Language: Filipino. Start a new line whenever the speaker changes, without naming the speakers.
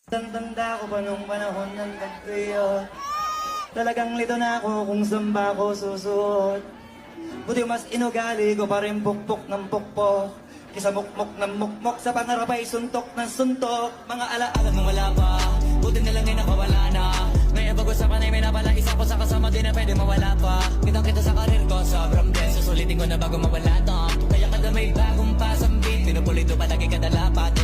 Tanda ko pa nung panahon ng pagpriyo. Talagang lito na ako kung saan ba ako susuot. Buti mas inugali ko pa rin pukpok ng pukpok. Kisa mukmok ng mukmok sa pangarap ay suntok ng suntok. Mga alaala nung wala pa, buti na lang ay nakawala na. Ngayon pag-usapan ay may napala isa ko sa kasama din na pwede mawala pa. Kitang kita sa karir ko, sobrang blessed. Susulitin ko na bago mawala to. Kaya kada may bagong pasambit, pinupulito palagi kada lapat.